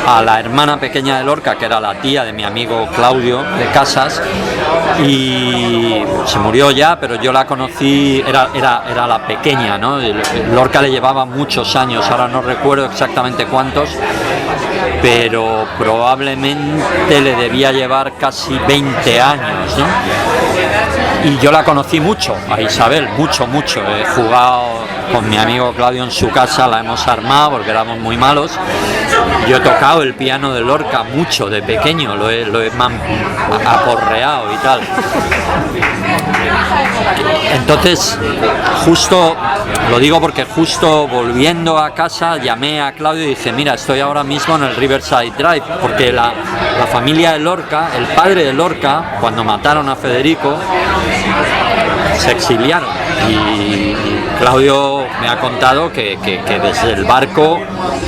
a la hermana pequeña de Lorca, que era la tía de mi amigo Claudio de Casas, y se murió ya, pero yo la conocí, era la pequeña, ¿no? Lorca le llevaba muchos años, ahora no recuerdo exactamente cuántos, pero probablemente le debía llevar casi 20 años, ¿no? Y yo la conocí mucho, a Isabel, mucho. He jugado con mi amigo Claudio en su casa, la hemos armado porque éramos muy malos. Yo he tocado el piano de Lorca mucho, de pequeño, lo he aporreado y tal. Entonces, justo, lo digo porque justo volviendo a casa llamé a Claudio y dije, mira, estoy ahora mismo en el Riverside Drive, porque la familia de Lorca, el padre de Lorca, cuando mataron a Federico, se exiliaron, y Claudio me ha contado que desde el barco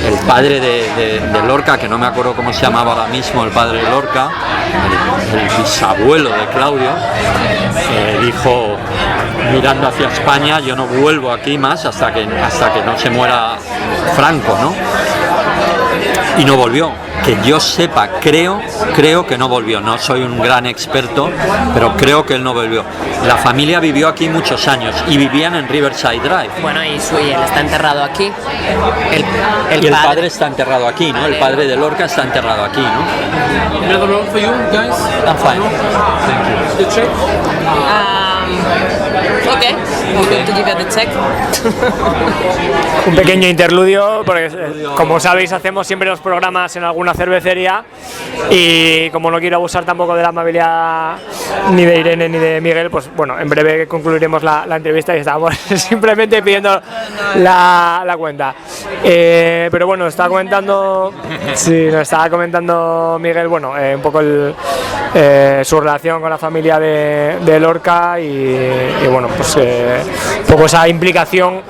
el padre de Lorca, que no me acuerdo cómo se llamaba ahora mismo el padre de Lorca, el bisabuelo de Claudio, dijo, mirando hacia España, yo no vuelvo aquí más hasta que no se muera Franco, ¿no? Y no volvió. Que yo sepa, creo que no volvió. No soy un gran experto, pero creo que él no volvió. La familia vivió aquí muchos años y vivían en Riverside Drive. Bueno, y él está enterrado aquí. El padre está enterrado aquí, ¿no? El padre de Lorca está enterrado aquí, ¿no? Another round for you guys? I'm fine. Thank you. The check? Okay. To give you the check. Un pequeño interludio, porque como sabéis hacemos siempre los programas en alguna cervecería y como no quiero abusar tampoco de la amabilidad ni de Irene ni de Miguel, pues bueno, en breve concluiremos la entrevista y estamos simplemente pidiendo la cuenta. Pero bueno, nos estaba comentando Miguel, bueno, un poco su relación con la familia de Lorca y bueno, pues un poco esa implicación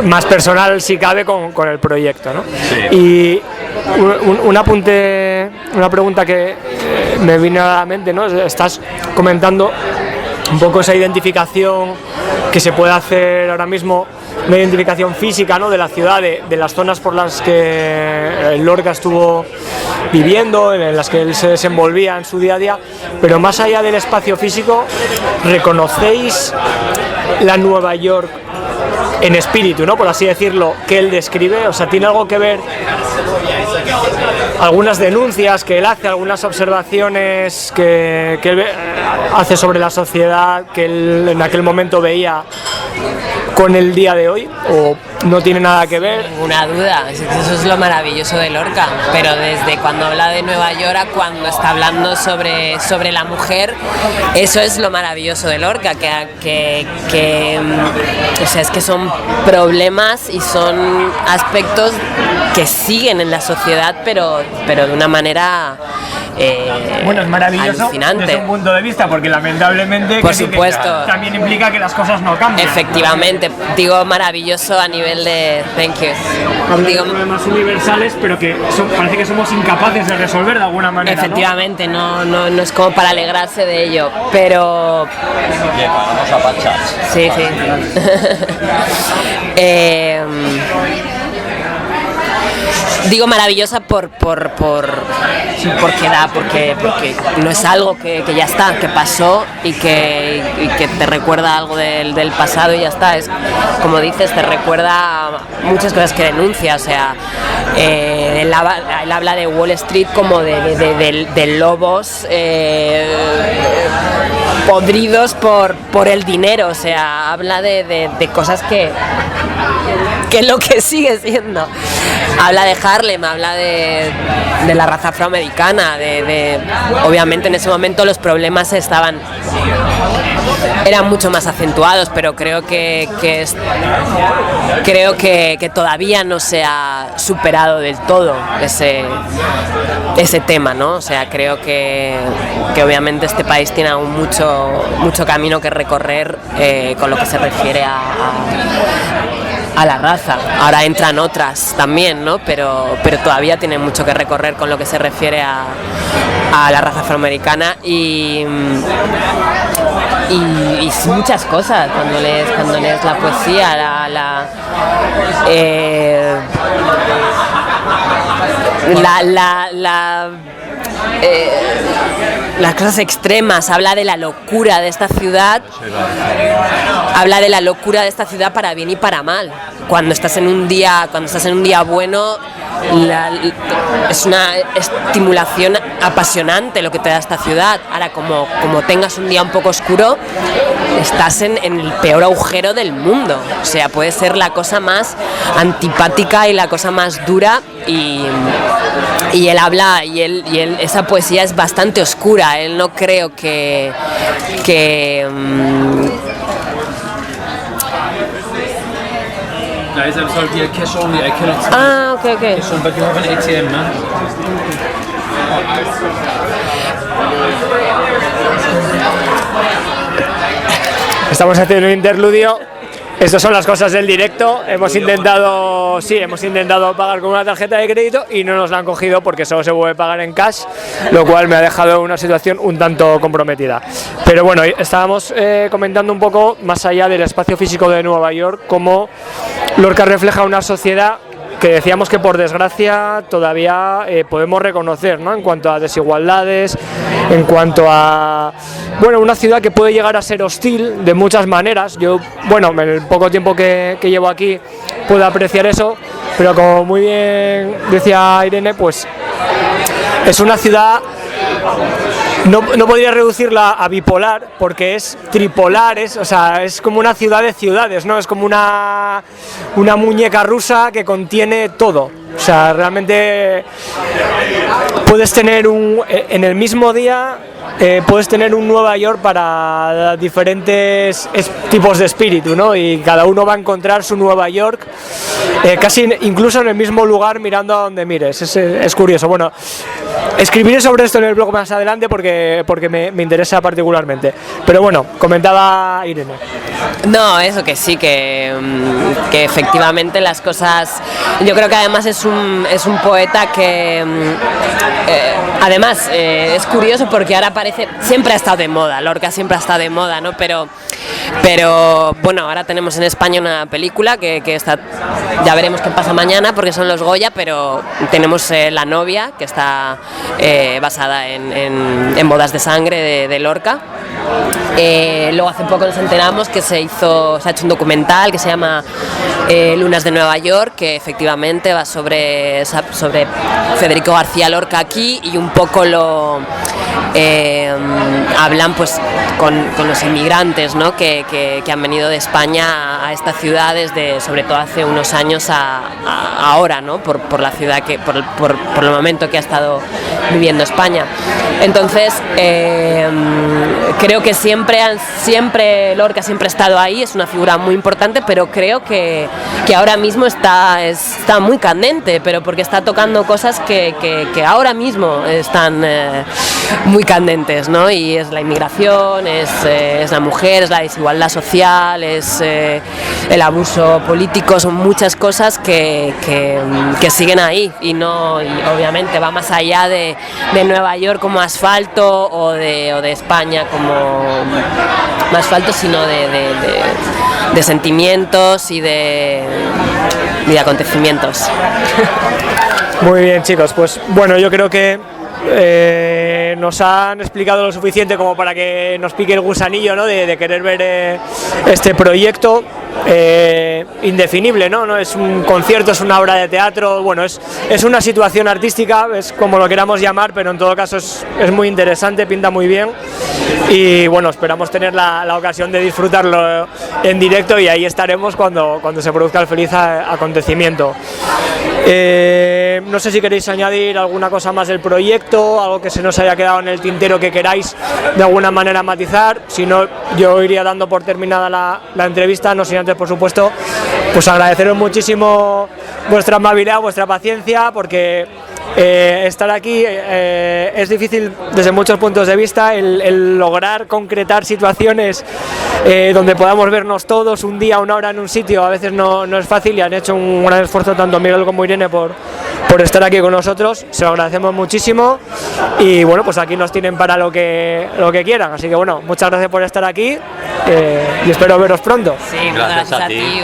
más personal si cabe con el proyecto, ¿no? Sí. Y una pregunta que me vino a la mente, ¿no? Estás comentando un poco esa identificación que se puede hacer ahora mismo, una identificación física, ¿no? De la ciudad, de las zonas por las que Lorca estuvo viviendo, en las que él se desenvolvía en su día a día, pero más allá del espacio físico, ¿reconocéis la Nueva York en espíritu, ¿no? Por así decirlo, que él describe? O sea, ¿tiene algo que ver algunas denuncias que él hace, algunas observaciones que él hace sobre la sociedad que él en aquel momento veía con el día de hoy, o no tiene nada que ver? Una duda, eso es lo maravilloso de Lorca, pero desde cuando habla de Nueva York a cuando está hablando sobre la mujer, eso es lo maravilloso de Lorca, que o sea, es que son problemas y son aspectos que siguen en la sociedad, pero de una manera bueno, es maravilloso alucinante. Desde un punto de vista, porque lamentablemente por supuesto también implica que las cosas no cambian. Efectivamente, digo maravilloso a nivel de thank you. Habla de problemas universales, pero que parece que somos incapaces de resolver de alguna manera. Efectivamente, no es como para alegrarse de ello, pero Bien, vamos a pachas. sí. Digo maravillosa porque no es algo que ya está, que pasó y que te recuerda algo del pasado y ya está. Es como dices, te recuerda muchas cosas que denuncia. O sea, él habla de Wall Street como de lobos podridos por el dinero. O sea, habla de cosas que es lo que sigue siendo. Habla de Harlem, habla de la raza afroamericana, obviamente en ese momento los problemas eran mucho más acentuados, pero creo que todavía no se ha superado del todo ese tema, ¿no? O sea, creo que obviamente este país tiene aún mucho camino que recorrer con lo que se refiere a la raza. Ahora entran otras también, ¿no? Pero todavía tiene mucho que recorrer con lo que se refiere a la raza afroamericana y muchas cosas cuando lees la poesía, las cosas extremas. Habla de la locura de esta ciudad, habla de la locura de esta ciudad para bien y para mal. Cuando estás en un día bueno, es una estimulación apasionante lo que te da esta ciudad. Ahora, como tengas un día un poco oscuro, estás en el peor agujero del mundo. O sea, puede ser la cosa más antipática y la cosa más dura, y él habla, y él esa poesía es bastante oscura. Él no creo que Nej, så folk de har cash only, I cannot see. Okay. Cash on, but you have an ATM, man. Estamos haciendo un interludio. Estas son las cosas del directo. Hemos intentado pagar con una tarjeta de crédito y no nos la han cogido porque solo se puede pagar en cash, lo cual me ha dejado en una situación un tanto comprometida. Pero bueno, estábamos comentando un poco más allá del espacio físico de Nueva York, cómo Lorca refleja una sociedad que decíamos que por desgracia todavía podemos reconocer, ¿no? En cuanto a desigualdades, en cuanto a una ciudad que puede llegar a ser hostil de muchas maneras. Yo, en el poco tiempo que llevo aquí puedo apreciar eso, pero como muy bien decía Irene, pues es una ciudad no podría reducirla a bipolar porque es tripolar, o sea, es como una ciudad de ciudades, ¿no? Es como una muñeca rusa que contiene todo. O sea, realmente puedes tener en el mismo día puedes tener un Nueva York para diferentes tipos de espíritu, ¿no? Y cada uno va a encontrar su Nueva York, casi incluso en el mismo lugar mirando a donde mires. Es curioso. Bueno, escribiré sobre esto en el blog más adelante porque me interesa particularmente. Pero bueno, comentaba Irene. No, eso que sí, que efectivamente las cosas... Yo creo que además es un poeta que... además, es curioso porque ahora siempre ha estado de moda, Lorca siempre ha estado de moda, ¿no? Pero bueno, ahora tenemos en España una película que está, ya veremos qué pasa mañana porque son los Goya, pero tenemos La novia, que está basada en bodas de sangre de Lorca. Luego hace poco nos enteramos que se ha hecho un documental que se llama Lunas de Nueva York, que efectivamente va sobre Federico García Lorca aquí, y un poco hablan pues con los inmigrantes, ¿no? que han venido de España a esta ciudad desde, sobre todo hace unos años a ahora, ¿no? por la ciudad, por el momento que ha estado viviendo España. Entonces creo que siempre Lorca siempre ha estado ahí, es una figura muy importante, pero creo que ahora mismo está muy candente, pero porque está tocando cosas que ahora mismo están muy candentes, ¿no? Y es la inmigración, es la mujer, es la desigualdad social, es el abuso político, son muchas cosas que siguen ahí, y obviamente va más allá de Nueva York como asfalto o de España como asfalto, sino de sentimientos y de acontecimientos. Muy bien, chicos, pues bueno, yo creo que nos han explicado lo suficiente como para que nos pique el gusanillo, ¿no? de querer ver este proyecto indefinible, ¿no? No es un concierto, es una obra de teatro, bueno, es una situación artística, es como lo queramos llamar, pero en todo caso es muy interesante, pinta muy bien, y bueno, esperamos tener la ocasión de disfrutarlo en directo, y ahí estaremos cuando se produzca el feliz acontecimiento. No sé si queréis añadir alguna cosa más del proyecto, algo que se nos haya quedado en el tintero que queráis de alguna manera matizar. Si no, yo iría dando por terminada la entrevista, no sin antes, por supuesto, pues agradeceros muchísimo vuestra amabilidad, vuestra paciencia, porque estar aquí es difícil desde muchos puntos de vista, el lograr concretar situaciones donde podamos vernos todos un día, una hora en un sitio, a veces no es fácil, y han hecho un gran esfuerzo tanto Miguel como Irene por estar aquí con nosotros, se lo agradecemos muchísimo, y bueno, pues aquí nos tienen para lo que quieran, así que bueno, muchas gracias por estar aquí, y espero veros pronto. Sí, gracias a ti,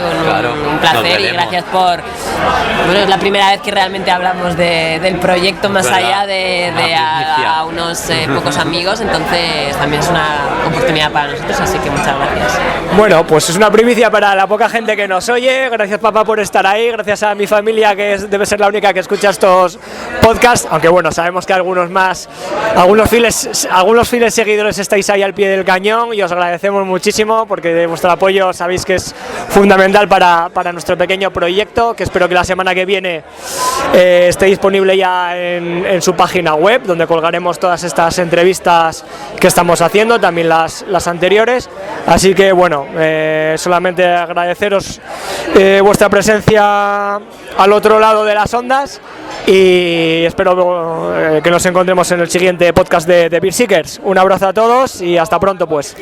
un placer, y gracias por... Bueno, es la primera vez que realmente hablamos del proyecto más allá de a unos pocos amigos, entonces también es una oportunidad para nosotros, así que muchas gracias. Bueno, pues es una primicia para la poca gente que nos oye. Gracias, papá, por estar ahí, gracias a mi familia, que debe ser la única que escucha estos podcasts, aunque bueno, sabemos que algunos fieles seguidores estáis ahí al pie del cañón, y os agradecemos muchísimo porque de vuestro apoyo sabéis que es fundamental para nuestro pequeño proyecto, que espero que la semana que viene esté disponible ya en su página web, donde colgaremos todas estas entrevistas que estamos haciendo, también las anteriores. Así que bueno, solamente agradeceros vuestra presencia al otro lado de las ondas, y espero que nos encontremos en el siguiente podcast de Beer Seekers. Un abrazo a todos y hasta pronto, pues.